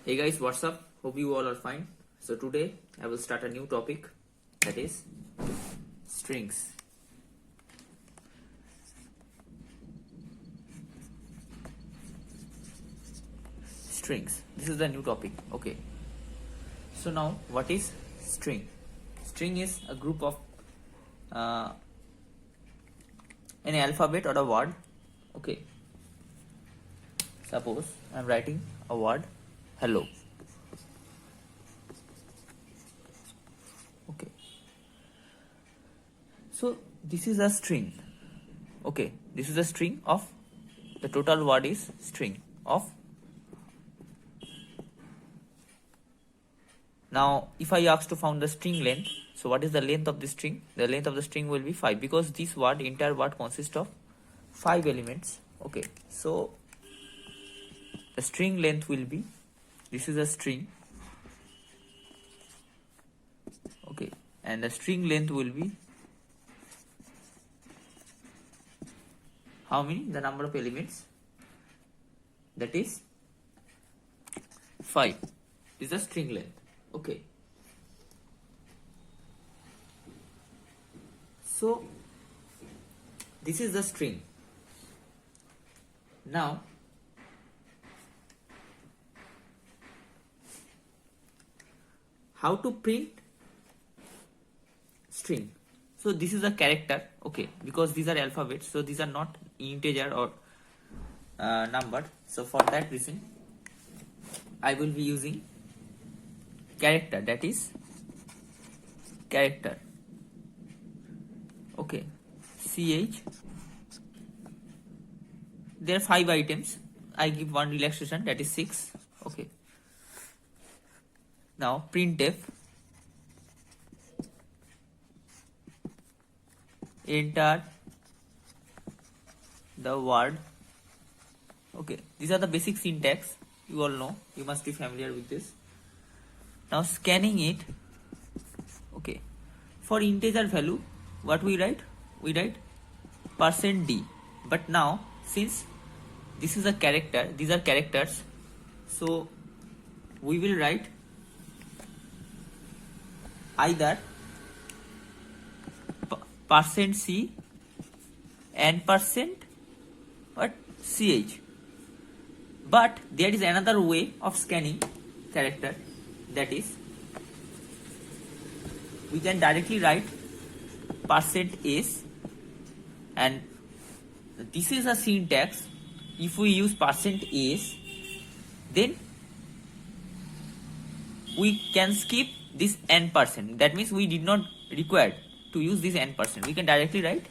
Hey guys, what's up? Hope you all are fine. So today I will start a new topic, that is strings. Strings. This is the new topic. Okay. So now what is string? String is a group of an alphabet or a word. Okay. Suppose I am writing a word hello. Okay. So this is a string. Okay. This is a string of the total word is string of. Now, if I ask to find the string length, so what is the length of the string? The length of the string will be 5 because this word, entire word consists of 5 elements. Okay, so the string length will be, this is a string. Okay, and the string length will be how many? The number of elements, that is 5. This is the string length. Okay. So this is the string. Now how to print string? So this is a character, okay, because these are alphabets, so these are not integer or number. So for that reason I will be using character, that is character. Okay, ch. There are 5 items. I give one relaxation, that is 6. Okay. Now printf, enter the word. Okay, these are the basic syntax. You all know. You must be familiar with this. Now scanning it. Okay, for integer value, what we write? We write %d. But now since this is a character, these are characters, so we will write either %c and %ch. But there is another way of scanning character, that is we can directly write %s, and this is a syntax. If we use %s, then we can skip this n%. That means we did not require to use this n%. We can directly write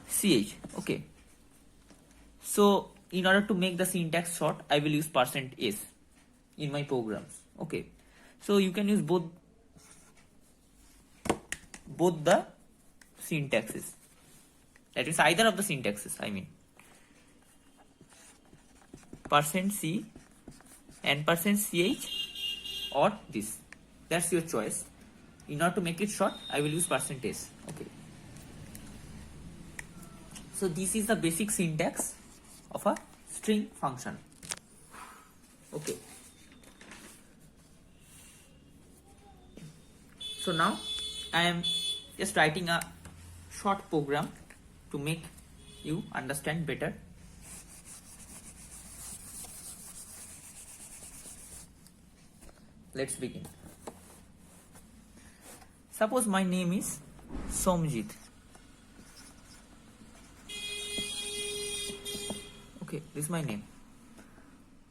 ch. Okay. So in order to make the syntax short, I will use %s in my programs. Okay. So you can use both the syntaxes. That is either of the syntaxes, I mean %c and %ch or this. That's your choice. In order to make it short, I will use %s. Okay. So this is the basic syntax of a string function. Okay. So now I am just writing a short program to make you understand better. Let's begin. Suppose my name is Somjit. Okay, this is my name.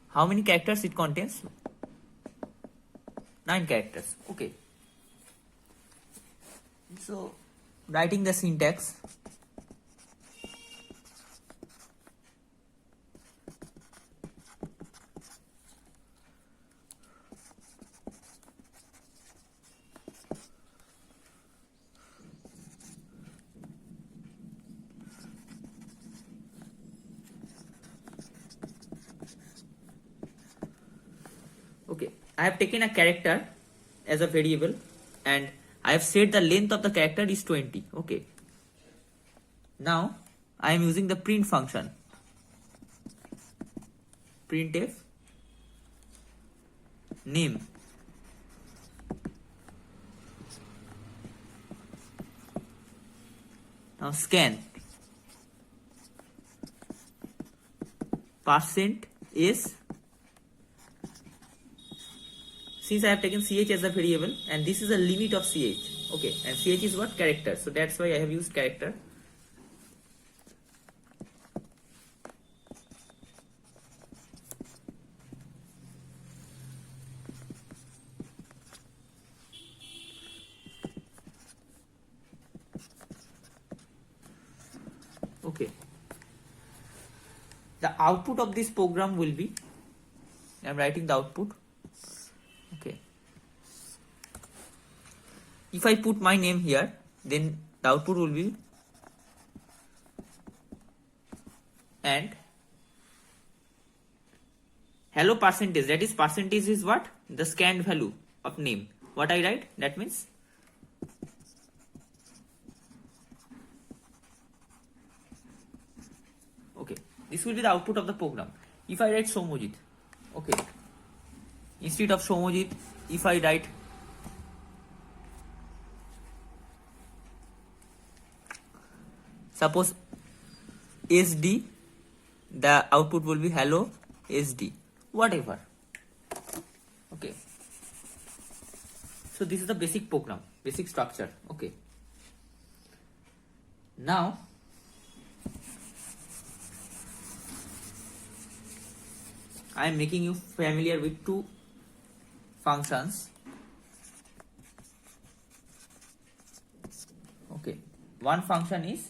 How many characters it contains? 9 characters. Okay. So writing the syntax. Okay, I have taken a character as a variable and I have said the length of the character is 20. Okay. Now I am using the print function. Printf name. Now scan percent s. Since I have taken ch as a variable and this is a limit of ch, okay, and ch is what? Character, so that's why I have used character. Okay, the output of this program will be, I am writing the output. Okay, if I put my name here, then the output will be and hello percentage, that is percentage is what? The scanned value of name. What I write? That means okay, this will be the output of the program. If I write Somojit, okay, instead of Somojit, if I write suppose SD, the output will be hello SD, whatever. Okay, so this is the basic program, basic structure. Okay, now I am making you familiar with two functions. Okay, one function is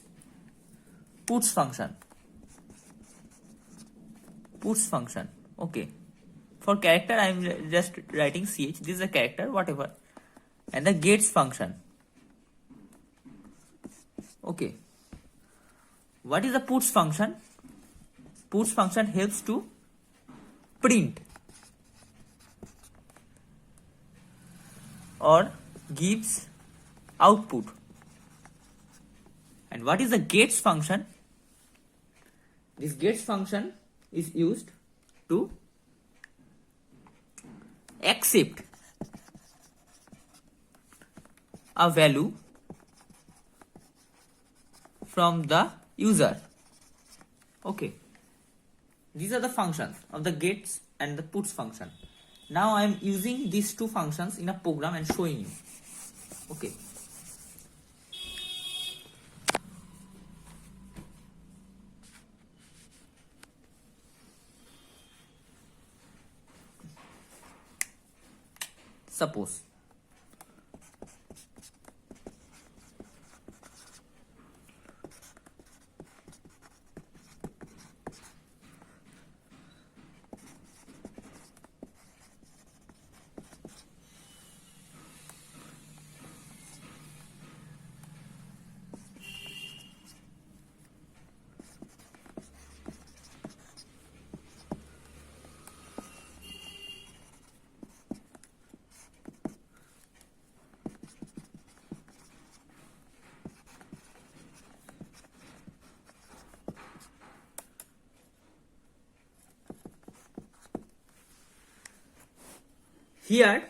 puts function. Puts function. Okay, for character I am just writing ch. This is a character, whatever, and the gets function. Okay, what is the puts function? Puts function helps to print or gives output. And what is the gets function? This gets function is used to accept a value from the user. Okay, these are the functions of the gets and the puts function. Now I am using these two functions in a program and showing you. Okay, suppose here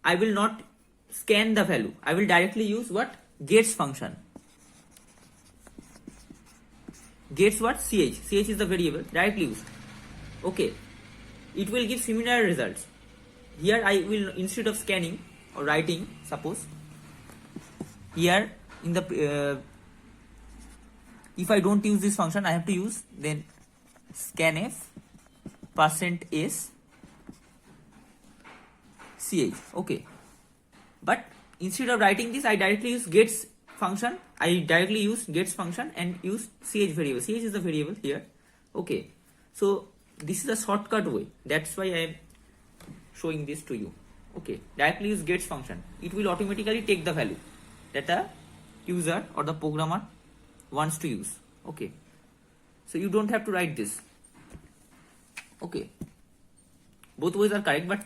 I will not scan the value. I will directly use what? Gets function. Gets what? ch. ch is the variable directly used. Okay, it will give similar results. Here I will, instead of scanning or writing, suppose here in the if I don't use this function, I have to use then scanf %s ch. Okay, but instead of writing this, I directly use gets function. I directly use gets function and use ch variable. Ch is the variable here. Okay, so this is a shortcut way. That's why I am showing this to you. Okay, directly use gets function. It will automatically take the value that the user or the programmer wants to use. Okay, so you don't have to write this. Okay, both ways are correct, but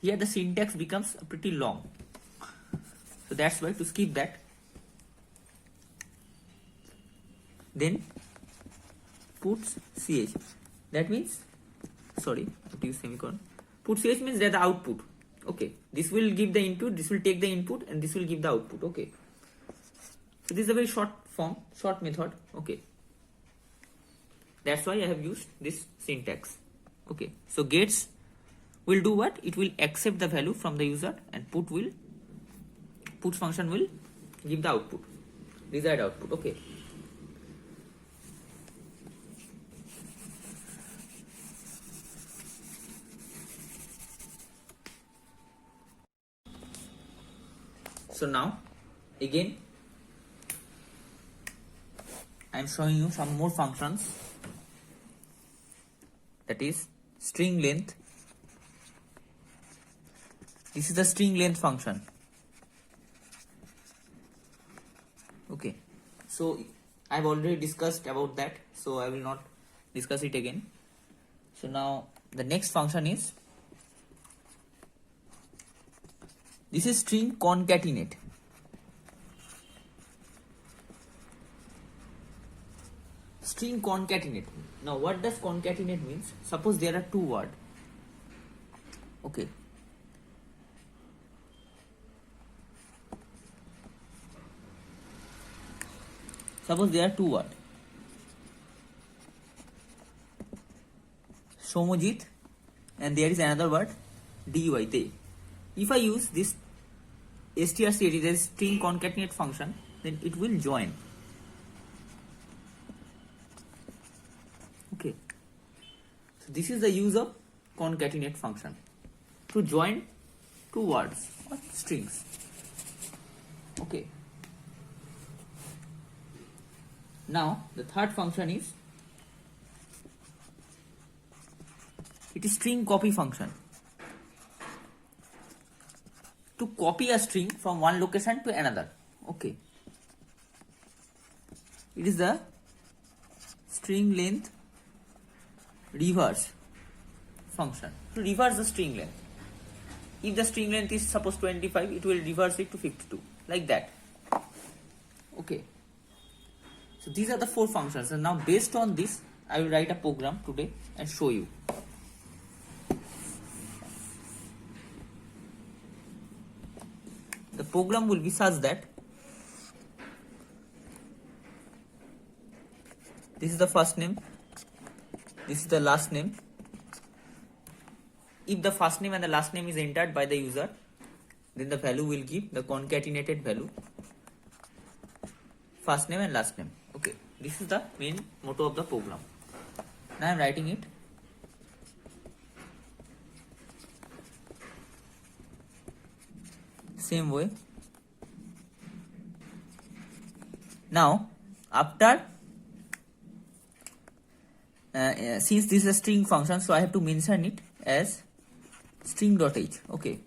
here the syntax becomes pretty long, so that's why to skip that. Then puts ch, that means, sorry, I have to use semicolon, Put ch means that the output. Okay, this will give the input, this will take the input, and this will give the output. Okay, so this is a very short form, short method. Okay, that's why I have used this syntax. Okay, so gets will do what? It will accept the value from the user, and put function will give the output, desired output. Okay. So now again I am showing you some more functions, that is string length. This is the string length function. Okay, so I've already discussed about that, so I will not discuss it again. So now the next function is, this is string concatenate. String concatenate. Now what does concatenate means? Suppose there are two words. Okay. Suppose there are two words. Somojit, and there is another word, dy, they. If I use this strcat as string concatenate function, then it will join. Okay. So this is the use of concatenate function, to join two words or strings. Okay. Now the third function is, it is string copy function. To copy a string from one location to another. Okay. It is the string length reverse function. To reverse the string length. If the string length is suppose 25, it will reverse it to 52. Like that. Okay. So these are the four functions, and now based on this I will write a program today and show you. The program will be such that this is the first name, this is the last name. If the first name and the last name is entered by the user, then the value will give the concatenated value, first name and last name. Okay, this is the main motto of the program. Now I am writing it. Same way. Now after since this is a string function, so I have to mention it as string.h. Okay.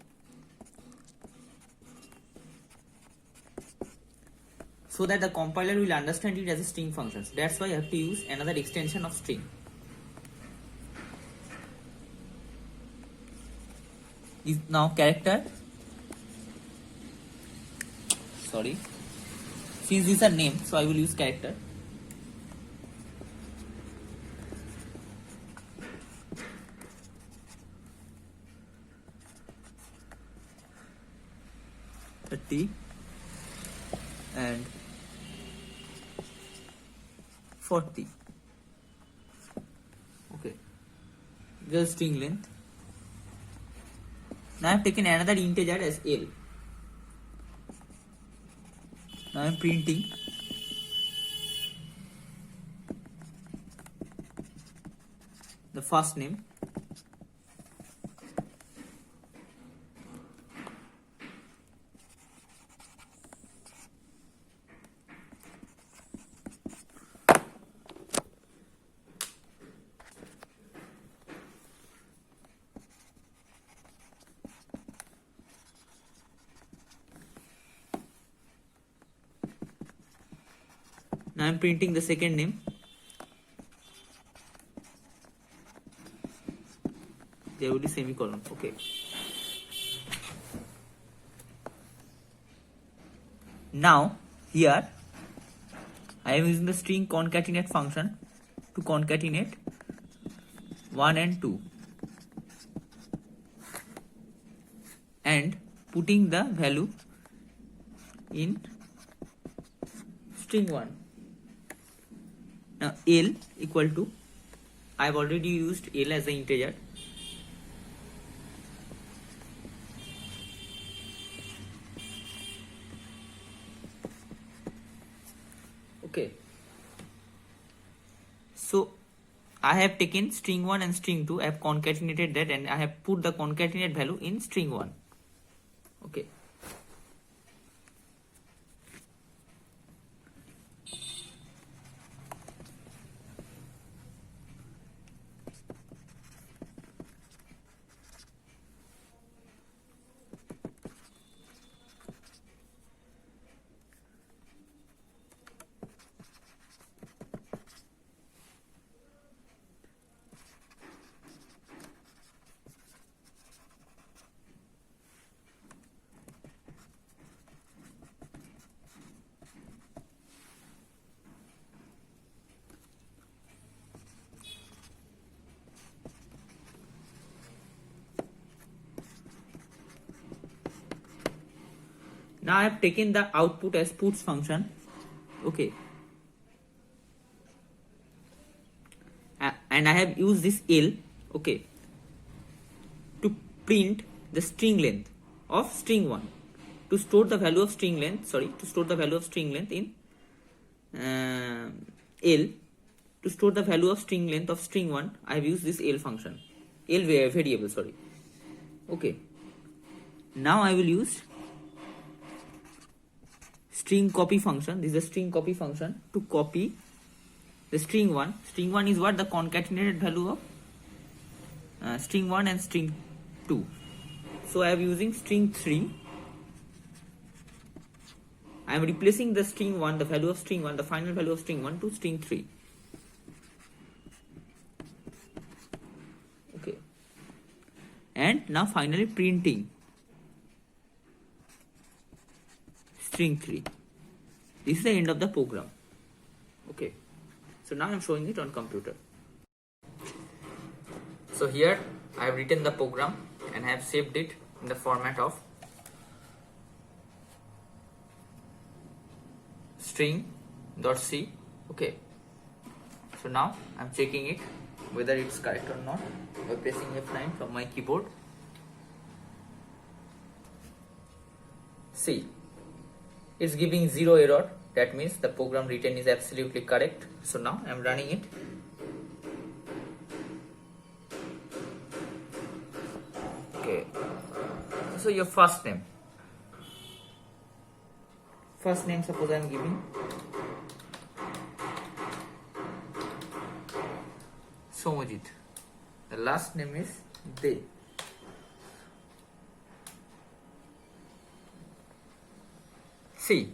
So that the compiler will understand it as a string function. That's why I have to use another extension of string. Is now character. Sorry. Since these are names, so I will use character. T and 40. Okay, just string length. Now I have taken another integer as L. Now I am printing the first name, now I am printing the second name. There will be semicolon. Okay. Now here I am using the string concatenate function to concatenate 1 and 2. and putting the value in string 1. Now L equal to, I have already used L as an integer. Okay. So I have taken string 1 and string 2, I have concatenated that and I have put the concatenate value in string 1. Okay. Now I have taken the output as puts function. Okay. And I have used this L, okay, to print the string length of string 1, to store the value of string length, in L. To store the value of string length of string 1, I have used this L function, L variable, sorry. Okay. Now I will use string copy function. This is a string copy function to copy the string 1. String 1 is what? The concatenated value of string 1 and string 2. So I am using string 3. I am replacing the string 1, the value of string 1, the final value of string 1 to string 3. Okay. And now finally printing string 3. This is the end of the program. Okay. So now I am showing it on computer. So here I have written the program and I have saved it in the format of string.c. Okay. So now I am checking it whether it's correct or not by pressing F9 from my keyboard. See, it's giving 0 error. That means the program written is absolutely correct. So now I am running it. Okay. So your first name. First name, suppose I am giving Somojit. The last name is De. See,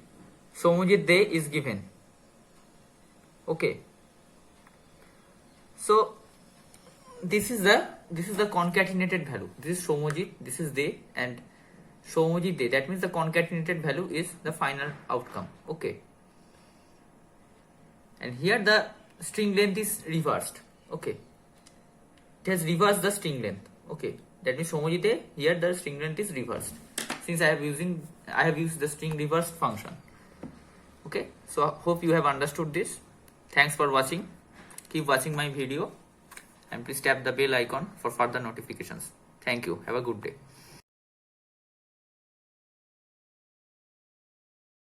Somojit De is given. Okay. So this is the concatenated value. This is Somojit, this is De, and Somojit De. That means the concatenated value is the final outcome. Okay. And here the string length is reversed. Okay. It has reversed the string length. Okay. That means Somojit De, here the string length is reversed. Since I have used the string reverse function. Okay. So hope you have understood this. Thanks for watching. Keep watching my video and please tap the bell icon for further notifications. Thank you. Have a good day.